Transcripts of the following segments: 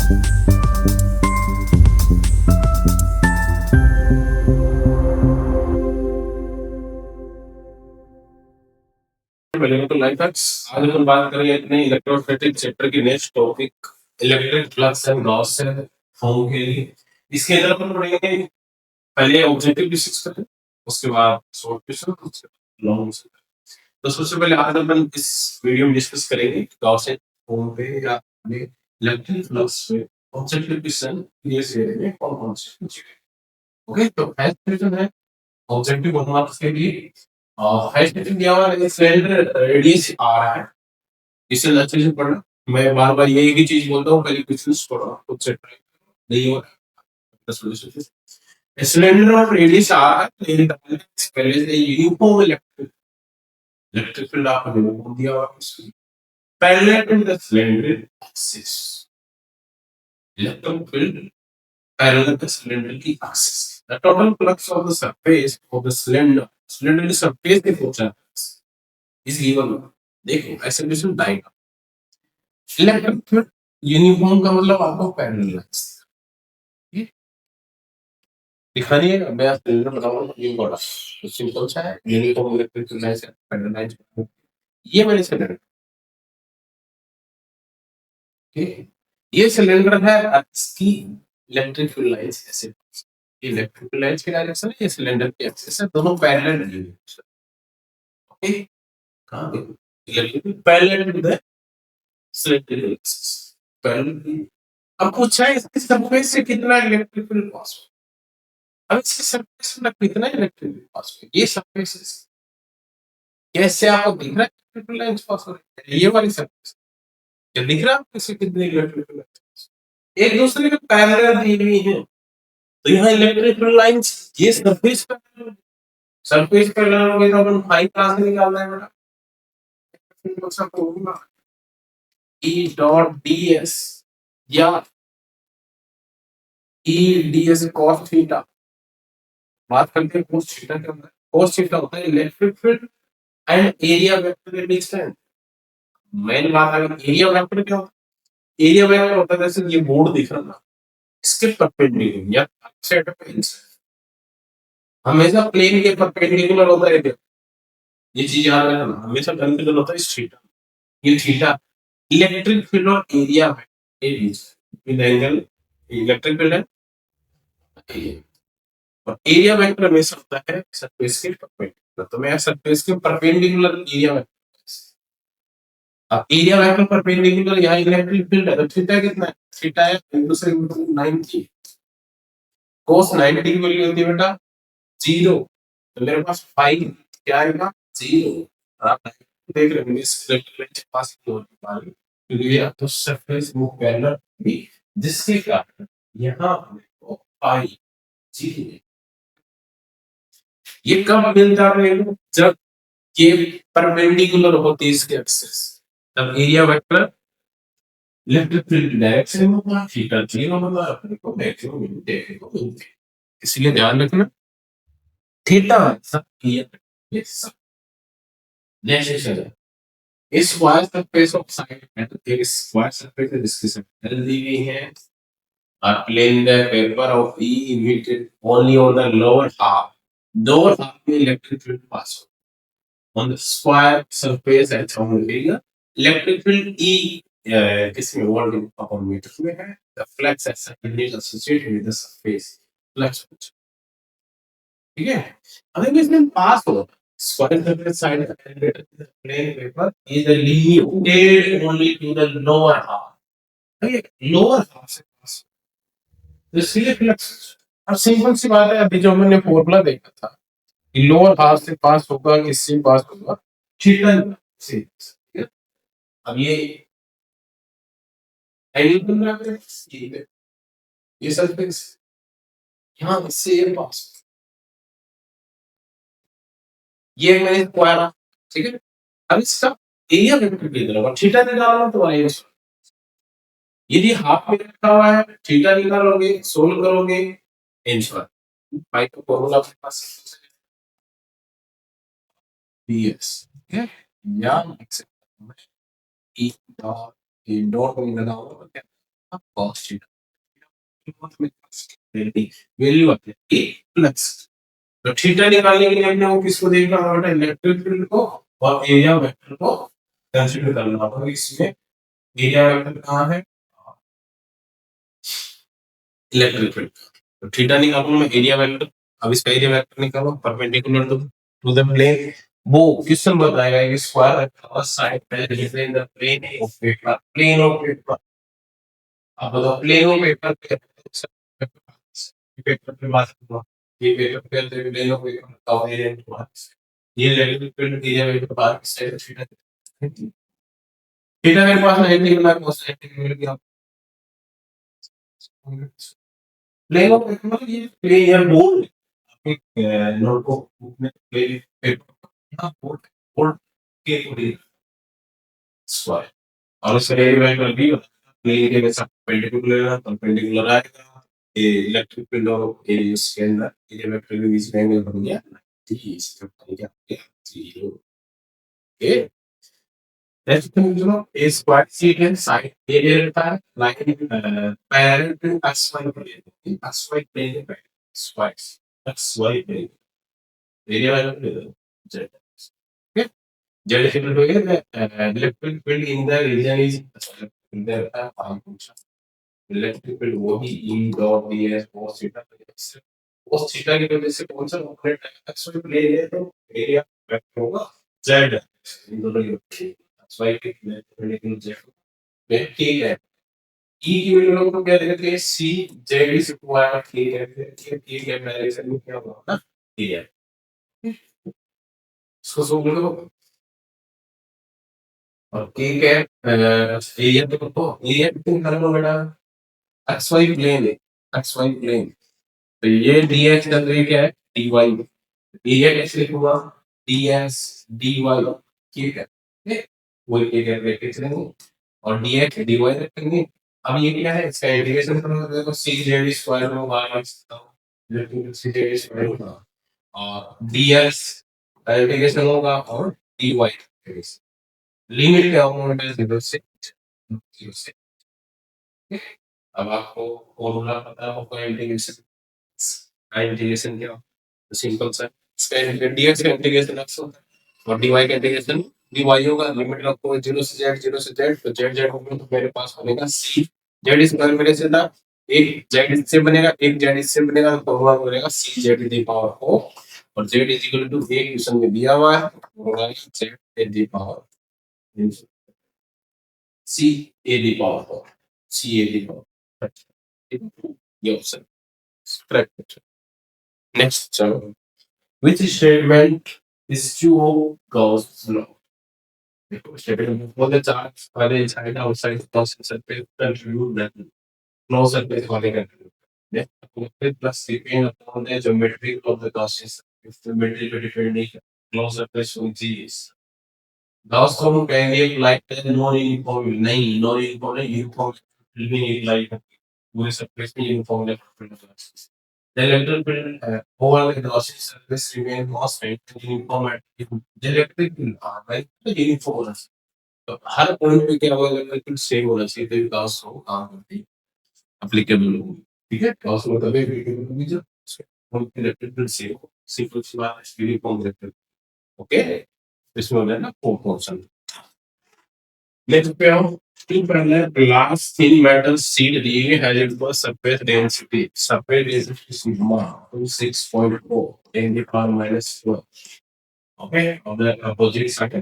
Welcome to life hacks. आज हम बात करेंगे अपने इलेक्ट्रोस्टैटिक चैप्टर की next topic electric flux and Gauss home के लिए। इसके अंदर अपन पढ़ेंगे पहले ऑब्जेक्टिव डिस्कस करें, उसके बाद शॉर्ट क्वेश्चन, उसके बाद लॉन्ग क्वेश्चन। तो सबसे पहले आज अपन इस वीडियो में डिस्कस करेंगे गॉस एंड होम पे या अपने इलेक्ट्रिक फ्लक्स पे ऑब्जेक्टिव क्वेश्चन ये सीरीज में कौन-कौन से पूछे। ओके, तो फर्स्ट क्वेश्चन है ऑब्जेक्टिव 1 मार्क्स के लिए। हाई स्टेशन दिया हुआ है, सिलेंडर रेडियस आ रहा है, इसे अच्छे से पढ़ना। मैं बार बार ये एक ही चीज बोलता हूँ, पहले क्वेश्चंस पढ़ो, खुद से ट्राई नहीं हो सिलेंडर और रेडियस आ रहा है, तो ये पहले से यूनिफॉर्म इलेक्ट्रिक इलेक्ट्रिक फील्ड आपको यूनिफॉर्म दिया हुआ है इसमें parallel to the cylinder axis. Electric field parallel to cylinder की axis. The total flux of the surface of the cylinder cylinder की सरफेस पे पहुंचा इस गिवन में। देखो ऐसे क्वेश्चन आएगा। इलेक्ट्रिक फील्ड यूनिफॉर्म का मतलब आपको पैरेलल है। दिखानी है, मैं सिलेंडर बताऊंगा ये बड़ा तो सिंपल सा है। यूनिफॉर्म इलेक्ट्रिक फील्ड है पैरेललाइज। ये मैंने सिलेंडर, ठीक, ये सिलेंडर है, इसकी इलेक्ट्रिक फील्ड लाइंस ऐसे, ये इलेक्ट्रिक फील्ड लाइंस की डायरेक्शन है, ये सिलेंडर की एक्सिस है, दोनों पैरेलल है। ओके, कहां पे electric field parallel to the cylinder axis parallel. अब पूछा है इसकी सरफेस से कितना इलेक्ट्रिक फील्ड पास हो। अब इसकी सरफेस में कितना इलेक्ट्रिक फील्ड पास हो, ये सरफेस कैसे आपको दिख रहा है इलेक्ट्रिक फील्ड लाइंस पास हो रही है, ये वाली सरफेस क्या दिख रहा है आपको, किसी कितने इलेक्ट्रिक फील्ड लाइंस एक दूसरे के पैरेलल दी हुई है। तो यहाँ इलेक्ट्रिक फील्ड लाइंस ये सरफेस पे लगाओगे तो अपन फाइव क्लास में निकालना है बेटा। E डॉट ds या E ds cos थीटा। बात करते हैं cos थीटा के अंदर। cos थीटा होता है electric field and area vector के डिस्टेंस। मेन बात है एरिया वेक्टर क्या होता है। एरिया वेक्टर होता है जैसे ये बोर्ड दिख रहा है ना, इसके परपेंडिकुलर या सेट ऑफ एंगल्स हमेशा प्लेन के परपेंडिकुलर होता है। ये चीज याद रखना, हमेशा परपेंडिकुलर होता है इस थीटा। ये थीटा इलेक्ट्रिक फील्ड और एरिया वेक्टर के बीच विद एंगल इलेक्ट्रिक फील्ड है और एरिया वेक्टर हमेशा होता है सरफेस के परपेंडिकुलर। तो मैं सरफेस के परपेंडिकुलर एरिया वेक्टर, अब एरिया वेक्टर परपेंडिकुलर यहाँ इलेक्ट्रिक फील्ड है, तो थीटा कितना है, थीटा है इनटू से 90। cos 90 की वैल्यू होती है बेटा 0, तो मेरे पास 5 क्या आएगा 0। आप देख रहे हो इस इलेक्ट्रिक पास की होने वाली क्योंकि ये तो सरफेस वो पैरेलल भी, जिसके कारण यहाँ हमको पाई जी ये कब मिलता है जब ये परपेंडिकुलर होती है इसके एक्सिस, तब एरिया वेक्टर इलेक्ट्रिक फील्ड की डायरेक्शन में होगा, थीटा 0 होगा, अपने को मैक्सिमम वैल्यू देखने को मिलती है। इसलिए ध्यान रखना थीटा सब ये सब नेक्स्ट है इस स्क्वायर सरफेस ऑफ साइड में, तो एक स्क्वायर सरफेस है जिसकी सतह दी गई है और plane the paper of E emitted only on the lower half में इलेक्ट्रिक फील्ड पास हो on the square surface at some area electric field E किसमें वोल्ट अपॉन मीटर में है, the flux as associated with the surface flux, ठीक है। अगर इसमें पास हो square surface side of the plane paper is limited only to the lower half, lower half से पास, तो इसलिए फ्लक्स। अब सिंपल सी बात है, अभी जो हमने फॉर्मूला देखा था कि लोअर हाफ से पास होगा किससे पास होगा थीटा से, ठीक है। अब ये एंगल बन रहा है, ठीक है, ये सरफेस यहाँ इससे ये पास, ये मैंने स्क्वायर, ठीक है। अब इसका एरिया वेक्टर की तरफ थीटा निकालना तो आएगा, यदि हाफ में रखा हुआ है थीटा निकालोगे सोल्व करोगे आंसर पाई का फॉर्मूला आपके पास ds, ठीक है, या x e dot e dot में लगाओ cos थीटा वैल्यू आती है a प्लस, तो थीटा निकालने के लिए हमने वो किसको देखना होगा, इलेक्ट्रिक फील्ड को और एरिया वेक्टर को कंसीडर करना होगा। इसमें एरिया वेक्टर कहाँ है, इलेक्ट्रिक फील्ड, तो थीटा निकालूं मैं एरिया वेक्टर। अब इसका एरिया वेक्टर निकालो परपेंडिकुलर टू द प्लेन, वो क्वेश्चन बताएगा कि स्क्वायर और साइड पे different the plane of paper, plane of paper. अब बताओ प्लेन ऑफ पेपर पेपर पे बात करो, ये पेपर पे तो प्लेन ऑफ पेपर का एरिया की बात, ये इलेक्ट्रिक फील्ड एरिया वेक्टर बात साइड थीटा, थीटा मेरे पास 90 ना cos 90 मिल गया। प्लेन ऑफ पेपर मतलब ये प्लेन या बोर्ड, नोट को बुक में प्लेन पेपर ना बोर्ड, बोर्ड के अकॉर्डिंग स्क्वायर, और उसका एरिया वेक्टर भी प्लेन के जैसा परपेंडिकुलर आएगा, ये इलेक्ट्रिक फील्ड और एरिया के अंदर एरिया वेक्टर के बीच में एंगल बन गया 30, तो बन गया 0। ओके, नेक्स्ट थिंग जो a square secant side area रहता है line parallel to xy plane, xy plane पे स्क्वायर xy प्लेन एरिया वाला z, okay, z is equal to the electric field in the region is in the function electric field वो भी E dot ds cos theta cos theta की वजह से कौन सा operate xy plane है, तो एरिया वेक्टर होगा z, इन दोनों की xy के प्लेन z पे ठीक है। ई की वैल्यू लोग तो क्या देते हैं, सी जेड इज इक्वल टू के कहते हैं, के के डायरेक्शन में क्या होगा ना, ये है इसको सोल्व करो, और के क्या एरिया तो एरिया कितने कर लो बेटा, एक्स वाई प्लेन है, एक्स वाई प्लेन, तो ये dx का तो ये क्या है dy, एरिया कैसे लिखूंगा ds dy, ठीक है, वो एरिया लेके चलेंगे और dx dy रखेंगे। अब ये क्या है, इसका इंटीग्रेशन करोगे तो देखो cz स्क्वायर में बाहर आ सकता हूं, लेकिन cz स्क्वायर होगा और ds का इंटीग्रेशन होगा और dy लिमिट क्या होगा बेटा 0 से 0 से। अब आपको फॉर्मूला पता होगा इंटीग्रेशन का, इंटीग्रेशन क्या होगा सिंपल सा, इसका dx का इंटीग्रेशन x होगा और dy का इंटीग्रेशन dy होगा, लिमिट रखो 0 से z 0 से z, तो z z होगा तो मेरे पास बनेगा c z स्क्वायर मेरे से था, एक z इससे बनेगा एक z इससे बनेगा, तो होगा बनेगा c z to the power 4 और z इज इक्वल टू एक क्वेश्चन में दिया हुआ है होगा z to the power c a the power 4 c a the power, ये ऑप्शन करेक्ट। नेक्स्ट चलो, which statement is true of Gauss law? देखो स्टेटमेंट बोल दे चार्ज वाले side outside cross surface contribute that no surface वाले contribute देखो फिर plus depend upon the geometry of the Gauss if the metal पे depend नहीं no surface on G is Gauss को हम कहेंगे एक लाइक नॉन यूनिफॉर्म, नहीं नॉन यूनिफॉर्म नहीं, यूनिफॉर्म भी एक लाइक पूरे सरफेस में यूनिफॉर्म है। The electric field over the glossy surface remain constant and uniform at the electric field are like the uniform, तो हर पॉइंट पे क्या होगा, इलेक्ट्रिक फील्ड सेम होना चाहिए तभी गॉस हो काम करती है एप्लीकेबल होगी, ठीक है गॉस हो तभी एप्लीकेबल होगी जब इलेक्ट्रिक फील्ड सेम हो, सिंपल सी बात है यूनिफॉर्म इलेक्ट्रिक, ओके, इसमें हो गया ना फोर फंक्शन। नेक्स्ट पे हम two parallel glass thin metal sheet DA has its surface density. Surface density sigma 26.4 10 to the power minus 12. Okay, of the opposite side.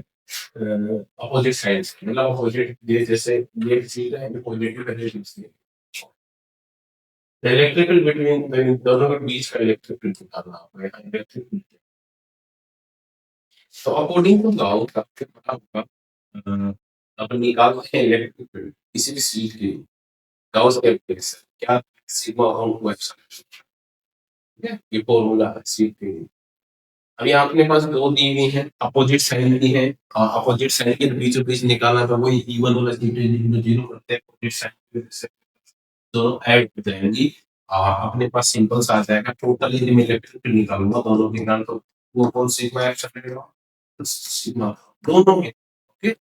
Opposite sides. मतलब opposite ये जैसे ये sheet है, opposite की value है। The electrical between दोनों के बीच का electrical निकालना होगा, electrical। तो according to Gauss आपके पता होगा अपन निकालते हैं इलेक्ट्रिक फील्ड किसी भी शीट के लिए गाउस कैलकुलेशन क्या सिग्मा ऑन टू एप्सिलॉन, ठीक है, ये फॉर्मूला है शीट के लिए। अभी आपके पास दो दी हुई है अपोजिट साइन की है, अपोजिट साइन के बीचों बीच निकालना तो वही इवन वाला शीट है जिसमें जीरो करते हैं अपोजिट साइन से दोनों ऐड हो जाएंगी, अपने पास सिंपल सा आ जाएगा टोटल यदि मैं इलेक्ट्रिक फील्ड निकालूंगा दोनों के निकाल तो वो कौन सिग्मा एप्सिलॉन सिग्मा दोनों में, ओके,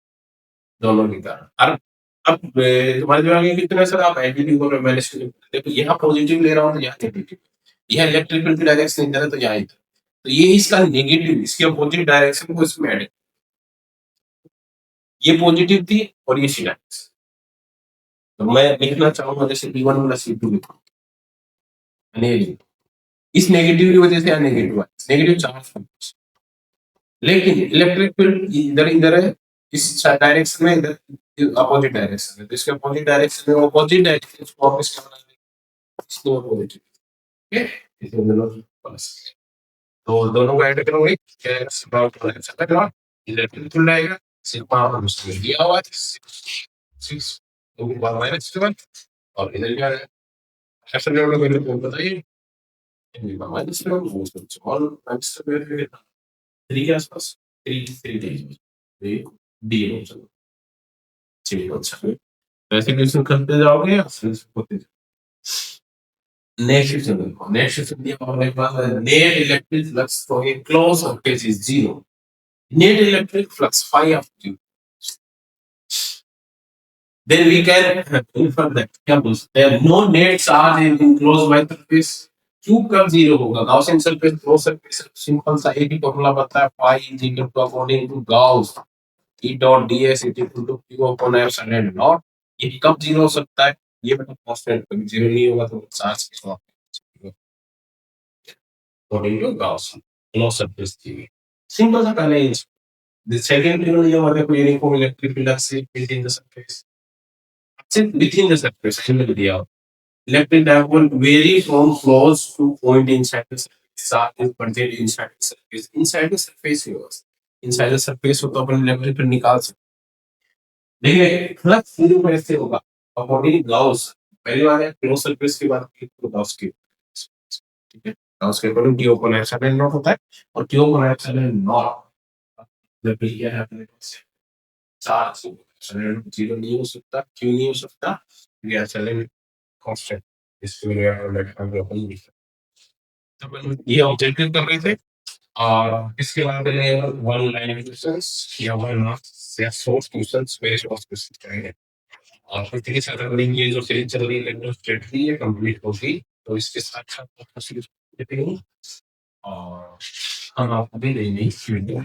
दोनों निकाल। अब तुम्हारे दिमाग में कितने सर आप एडिटिव और मैनेज देखो, यहाँ पॉजिटिव ले रहा हूँ तो यहाँ नेगेटिव, यहाँ इलेक्ट्रिक फील्ड की डायरेक्शन इधर है तो यहाँ इधर, तो ये इसका नेगेटिव, इसके अपोजिट डायरेक्शन को इसमें ऐड, ये पॉजिटिव थी और ये सी डायरेक्शन, तो मैं लिखना चाहूंगा जैसे B1 प्लस C2 लिखूं, इस नेगेटिव की वजह से यहाँ नेगेटिव है, नेगेटिव चार्ज, लेकिन इलेक्ट्रिक फील्ड इधर इधर है, इस डायरेक्शन में, इधर अपोजिट डायरेक्शन है, तो इसके अपोजिट डायरेक्शन में अपोजिट डायरेक्शन को वापस क्या बना देंगे, इसको अपोजिट, ठीक है, इसे दोनों प्लस, तो दोनों को ऐड करोगे क्या आएगा, सिंपल हो जाएगा, इलेक्ट्रिक फील्ड आएगा, सिर्फ आप उसमें दिया हुआ है 6 तो माइनस 7, और इधर क्या है, ऐसा लेवल को मेरे को बताइए, माइनस 7 और माइनस 3 के आसपास, 3 डी हो चलो, ठीक है, अच्छा वैसे क्वेश्चन करते जाओगे या होते नेक्स्ट क्वेश्चन देखो, नेक्स्ट क्वेश्चन दिया हमारे पास है, net electric flux for a close surface is 0, net electric flux phi of q, then we can infer that क्या बोल सकते हैं, no net charge in enclosed by surface, q कब 0 होगा, Gaussian surface, close surface, simple सा एक ही formula पता है, phi is equal to according to Gauss E dot ds is equal to q upon epsilon naught, ये कब 0 हो सकता है, ये मतलब कांस्टेंट, कभी 0 नहीं होगा तो चार्ज किस वक्त according to Gauss close surface theory, simple सा पहले ही, the second theory ये हमारे को यूनिफॉर्म इलेक्ट्रिक फील्ड से within the surface, within the surface simple दिया, electric dipole vary from close to point inside the surface, charge is contained inside the surface, inside the surface ही होगा, inside the surface हो तो अपन electric field निकाल सकते, देखिए flux zero कैसे होगा, according Gauss, पहली बार है क्लोज सरफेस की बात की तो गॉस की, ठीक है, गॉस के according q upon epsilon not होता है, और q अपॉन एप्सिलॉन नॉट जब भी क्या है अपने पास चार्ज, एप्सिलॉन जीरो नहीं हो सकता, q नहीं हो सकता, ये एप्सिलॉन कांस्टेंट, इसके लिए हम अपन लिख सकते हैं, तो ये ऑब्जेक्टिव कर रहे थे, और इसके बाद में वन लाइन क्वेश्चंस या वन मार्क्स या short questions, very short question करेंगे, और फिर के साथ अगली ये जो सीरीज चल रही है लेक्चर स्ट्रेटजी ये कंप्लीट होगी, तो इसके साथ साथ आपको सीरीज देते हैं, और हम आपको भी नई नई वीडियो